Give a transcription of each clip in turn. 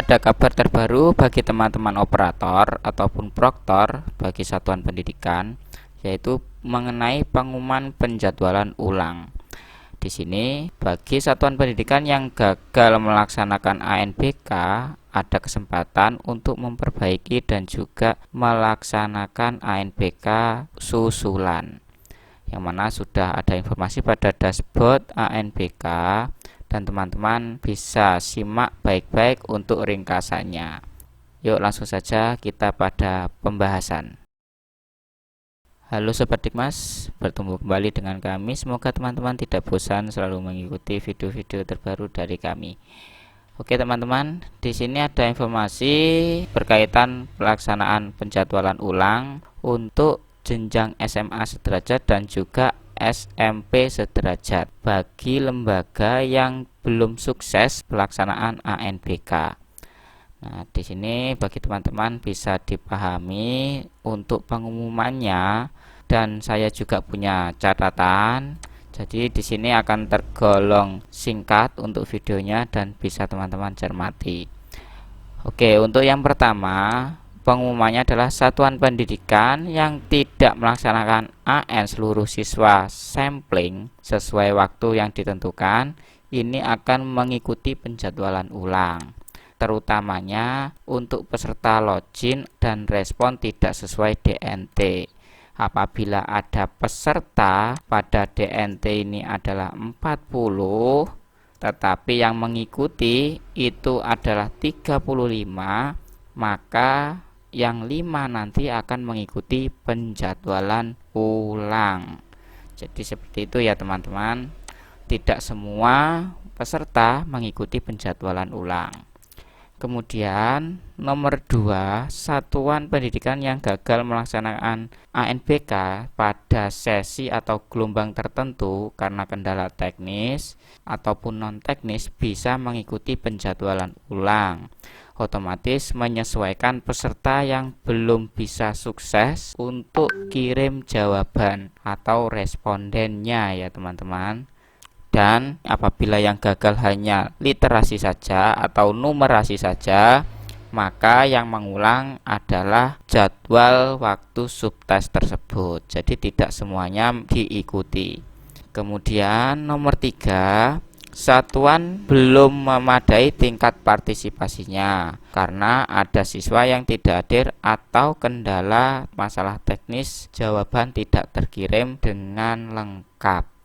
Ada kabar terbaru bagi teman-teman operator ataupun proktor bagi satuan pendidikan, yaitu mengenai pengumuman penjadwalan ulang. Di sini, bagi satuan pendidikan yang gagal melaksanakan ANBK, ada kesempatan untuk memperbaiki dan juga melaksanakan ANBK susulan, yang mana sudah ada informasi pada dashboard ANBK, dan teman-teman bisa simak baik-baik untuk ringkasannya. Yuk langsung saja kita pada pembahasan. Halo Sobat Dikmas, bertemu kembali dengan kami. Semoga teman-teman tidak bosan selalu mengikuti video-video terbaru dari kami. Oke teman-teman, di sini ada informasi berkaitan pelaksanaan penjadwalan ulang untuk jenjang SMA sederajat dan juga SMP sederajat bagi lembaga yang belum sukses pelaksanaan ANBK. Nah, di sini bagi teman-teman bisa dipahami untuk pengumumannya, dan saya juga punya catatan. Jadi di sini akan tergolong singkat untuk videonya dan bisa teman-teman cermati. Oke, untuk yang pertama, pengumumannya adalah satuan pendidikan yang tidak melaksanakan AN seluruh siswa sampling sesuai waktu yang ditentukan, ini akan mengikuti penjadwalan ulang, terutamanya untuk peserta login dan respon tidak sesuai DNT. Apabila ada peserta pada DNT ini adalah 40, tetapi yang mengikuti itu adalah 35, maka yang 5 nanti akan mengikuti penjadwalan ulang. Jadi seperti itu ya teman-teman, tidak semua peserta mengikuti penjadwalan ulang. Kemudian nomor 2, satuan pendidikan yang gagal melaksanakan ANBK pada sesi atau gelombang tertentu karena kendala teknis ataupun non teknis bisa mengikuti penjadwalan ulang, otomatis menyesuaikan peserta yang belum bisa sukses untuk kirim jawaban atau respondennya ya teman-teman. Dan apabila yang gagal hanya literasi saja atau numerasi saja, maka yang mengulang adalah jadwal waktu subtes tersebut. Jadi tidak semuanya diikuti. Kemudian nomor 3, satuan belum memadai tingkat partisipasinya karena ada siswa yang tidak hadir atau kendala masalah teknis jawaban tidak terkirim dengan lengkap.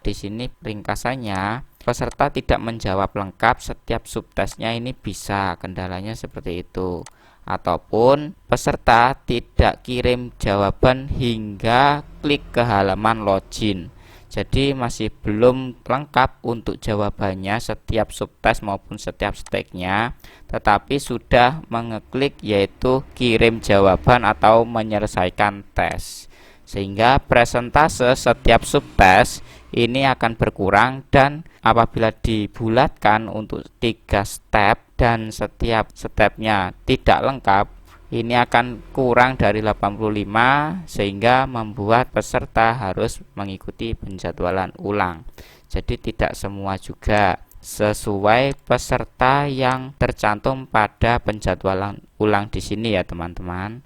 Di sini ringkasannya, peserta tidak menjawab lengkap setiap subtesnya, ini bisa kendalanya seperti itu. Ataupun peserta tidak kirim jawaban hingga klik ke halaman login. Jadi masih belum lengkap untuk jawabannya setiap subtes maupun setiap steknya, tetapi sudah mengeklik yaitu kirim jawaban atau menyelesaikan tes. Sehingga presentase setiap subtes ini akan berkurang, dan apabila dibulatkan untuk 3 step dan setiap stepnya tidak lengkap, ini akan kurang dari 85 sehingga membuat peserta harus mengikuti penjadwalan ulang. Jadi tidak semua juga sesuai peserta yang tercantum pada penjadwalan ulang di sini ya teman-teman.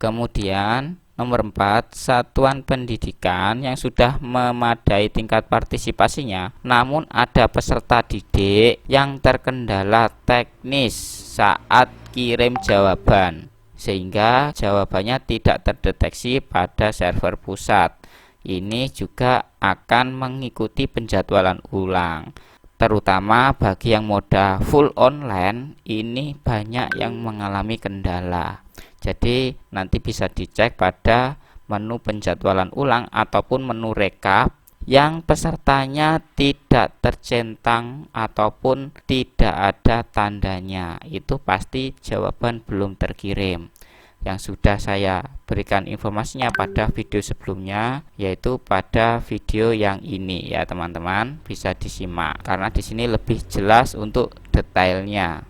Kemudian nomor 4, satuan pendidikan yang sudah memadai tingkat partisipasinya, namun ada peserta didik yang terkendala teknis saat kirim jawaban, sehingga jawabannya tidak terdeteksi pada server pusat. Ini juga akan mengikuti penjadwalan ulang. Terutama bagi yang moda full online, ini banyak yang mengalami kendala. Jadi nanti bisa dicek pada menu penjadwalan ulang ataupun menu rekap yang pesertanya tidak tercentang ataupun tidak ada tandanya. Itu pasti jawaban belum terkirim. Yang sudah saya berikan informasinya pada video sebelumnya, yaitu pada video yang ini ya teman-teman, bisa disimak karena di sini lebih jelas untuk detailnya.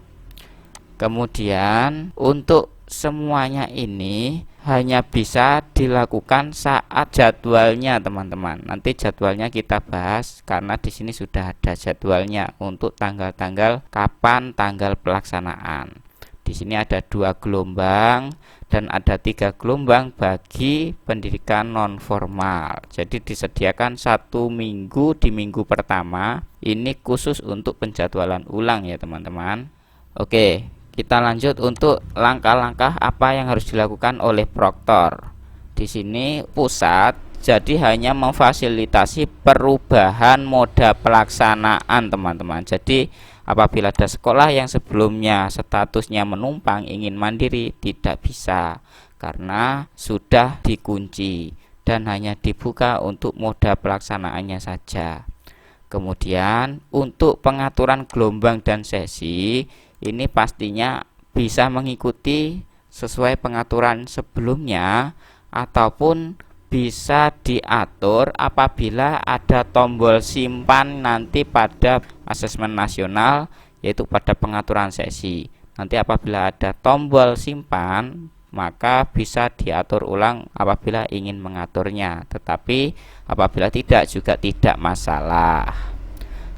Kemudian untuk semuanya ini hanya bisa dilakukan saat jadwalnya teman-teman. Nanti jadwalnya kita bahas karena di sini sudah ada jadwalnya untuk tanggal-tanggal kapan tanggal pelaksanaan. Di sini ada 2 gelombang dan ada 3 gelombang bagi pendidikan non formal. Jadi disediakan 1 minggu di minggu pertama. Ini khusus untuk penjadwalan ulang ya teman-teman. Oke, kita lanjut untuk langkah-langkah apa yang harus dilakukan oleh proktor. Di sini pusat jadi hanya memfasilitasi perubahan moda pelaksanaan teman-teman. Jadi apabila ada sekolah yang sebelumnya statusnya menumpang ingin mandiri tidak bisa karena sudah dikunci dan hanya dibuka untuk moda pelaksanaannya saja. Kemudian untuk pengaturan gelombang dan sesi ini pastinya bisa mengikuti sesuai pengaturan sebelumnya ataupun bisa diatur apabila ada tombol simpan nanti pada asesmen nasional, yaitu pada pengaturan sesi. Nanti apabila ada tombol simpan maka bisa diatur ulang apabila ingin mengaturnya, tetapi apabila tidak juga tidak masalah.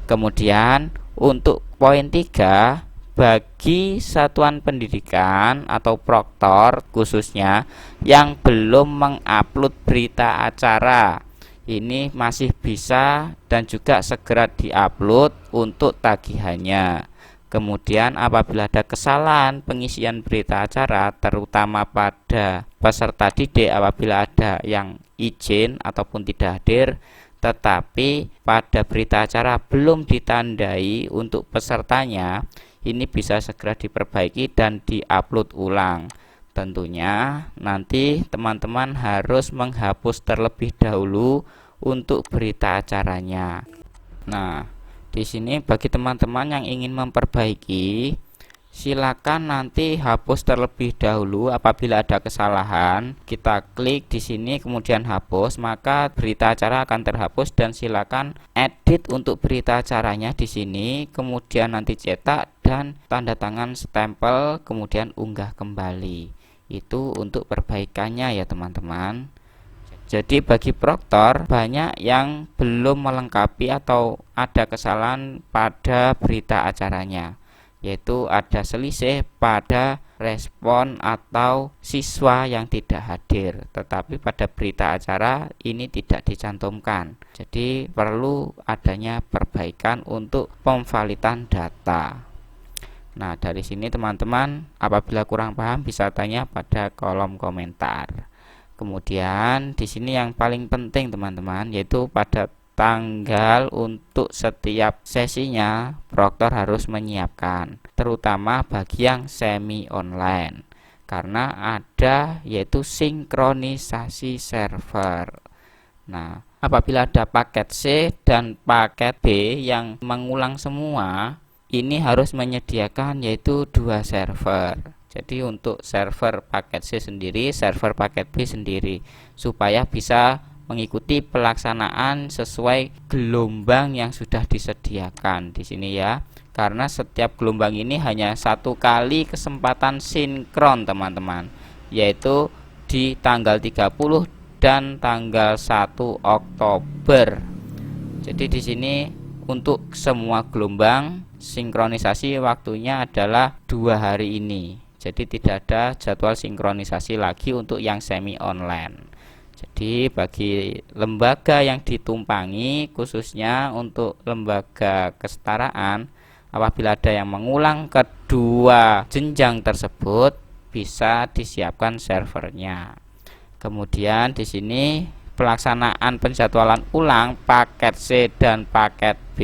Kemudian untuk poin 3, bagi satuan pendidikan atau proktor khususnya yang belum mengupload berita acara, ini masih bisa dan juga segera diupload untuk tagihannya. Kemudian apabila ada kesalahan pengisian berita acara terutama pada peserta didik, apabila ada yang izin ataupun tidak hadir tetapi pada berita acara belum ditandai untuk pesertanya, ini bisa segera diperbaiki dan diupload ulang. Tentunya nanti teman-teman harus menghapus terlebih dahulu untuk berita acaranya. Nah, di sini bagi teman-teman yang ingin memperbaiki, silakan nanti hapus terlebih dahulu. Apabila ada kesalahan, kita klik di sini kemudian hapus, maka berita acara akan terhapus dan silakan edit untuk berita acaranya di sini, kemudian nanti cetak dan tanda tangan stempel, kemudian unggah kembali. Itu untuk perbaikannya ya teman-teman. Jadi bagi proktor banyak yang belum melengkapi atau ada kesalahan pada berita acaranya, yaitu ada selisih pada respon atau siswa yang tidak hadir, tetapi pada berita acara ini tidak dicantumkan. Jadi perlu adanya perbaikan untuk pemvalidan data. Nah, dari sini teman-teman apabila kurang paham bisa tanya pada kolom komentar. Kemudian di sini yang paling penting teman-teman, yaitu pada tanggal untuk setiap sesinya proktor harus menyiapkan, terutama bagi yang semi online, karena ada yaitu sinkronisasi server. Nah, apabila ada paket C dan paket B yang mengulang semua, ini harus menyediakan yaitu 2 server. Jadi untuk server paket C sendiri, server paket B sendiri, supaya bisa mengikuti pelaksanaan sesuai gelombang yang sudah disediakan di sini ya. Karena setiap gelombang ini hanya 1 kali kesempatan sinkron teman-teman, yaitu di tanggal 30 dan tanggal 1 Oktober. Jadi di sini untuk semua gelombang sinkronisasi waktunya adalah 2 hari ini. Jadi tidak ada jadwal sinkronisasi lagi untuk yang semi online. Jadi bagi lembaga yang ditumpangi, khususnya untuk lembaga kesetaraan, apabila ada yang mengulang kedua jenjang tersebut, bisa disiapkan servernya. Kemudian di sini pelaksanaan penjadwalan ulang paket C dan paket B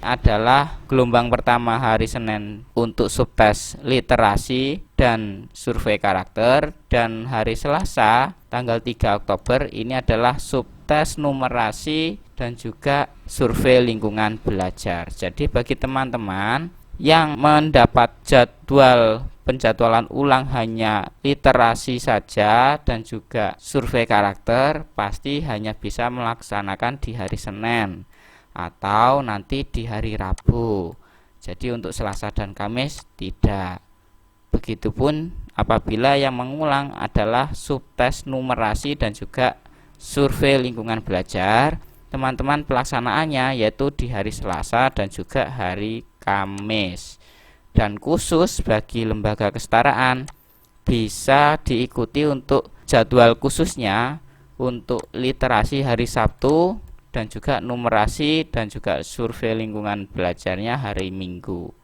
adalah gelombang pertama hari Senin untuk subtes literasi dan survei karakter, dan hari Selasa tanggal 3 Oktober ini adalah subtes numerasi dan juga survei lingkungan belajar. Jadi bagi teman-teman yang mendapat jadwal penjadwalan ulang hanya literasi saja dan juga survei karakter, pasti hanya bisa melaksanakan di hari Senin atau nanti di hari Rabu. Jadi untuk Selasa dan Kamis tidak. Begitupun apabila yang mengulang adalah subtes numerasi dan juga survei lingkungan belajar, teman-teman pelaksanaannya yaitu di hari Selasa dan juga hari Kamis. Dan khusus bagi lembaga kesetaraan bisa diikuti untuk jadwal khususnya untuk literasi hari Sabtu dan juga numerasi dan juga survei lingkungan belajarnya hari Minggu.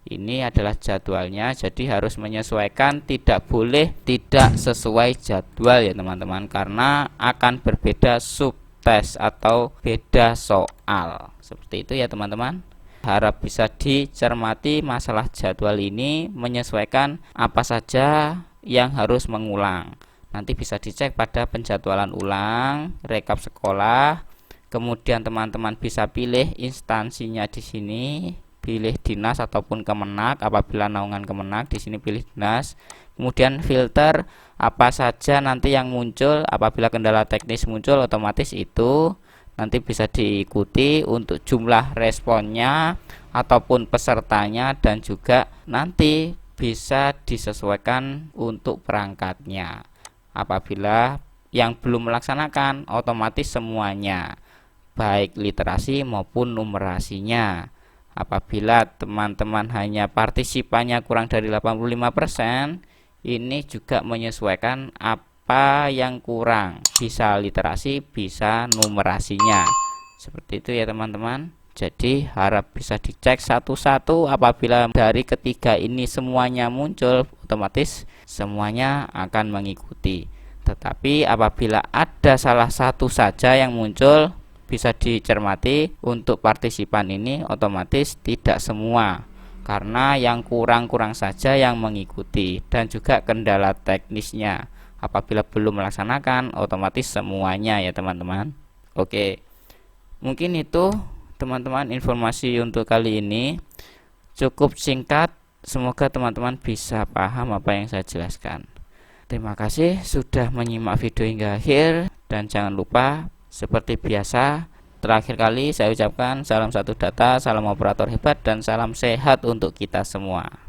Ini adalah jadwalnya, jadi harus menyesuaikan, tidak boleh tidak sesuai jadwal ya teman-teman, karena akan berbeda subtes atau beda soal. Seperti itu ya teman-teman. Harap bisa dicermati masalah jadwal ini, menyesuaikan apa saja yang harus mengulang. Nanti bisa dicek pada penjadwalan ulang, rekap sekolah. Kemudian teman-teman bisa pilih instansinya di sini. Pilih dinas ataupun Kemenak. Apabila naungan Kemenak, di sini pilih dinas. Kemudian filter apa saja nanti yang muncul. Apabila kendala teknis muncul, otomatis itu nanti bisa diikuti untuk jumlah responnya ataupun pesertanya, dan juga nanti bisa disesuaikan untuk perangkatnya. Apabila yang belum melaksanakan, otomatis semuanya, baik literasi maupun numerasinya. Apabila teman-teman hanya partisipannya kurang dari 85%, ini juga menyesuaikan apa yang kurang, bisa literasi, bisa numerasinya. Seperti itu ya teman-teman. Jadi harap bisa dicek satu-satu. Apabila dari ketiga ini semuanya muncul, otomatis semuanya akan mengikuti. Tetapi apabila ada salah satu saja yang muncul, bisa dicermati untuk partisipan ini otomatis tidak semua, karena yang kurang-kurang saja yang mengikuti, dan juga kendala teknisnya. Apabila belum melaksanakan, otomatis semuanya ya teman-teman. Oke, mungkin itu teman-teman informasi untuk kali ini, cukup singkat. Semoga teman-teman bisa paham apa yang saya jelaskan. Terima kasih sudah menyimak video hingga akhir, dan jangan lupa seperti biasa, terakhir kali saya ucapkan salam satu data, salam operator hebat, dan salam sehat untuk kita semua.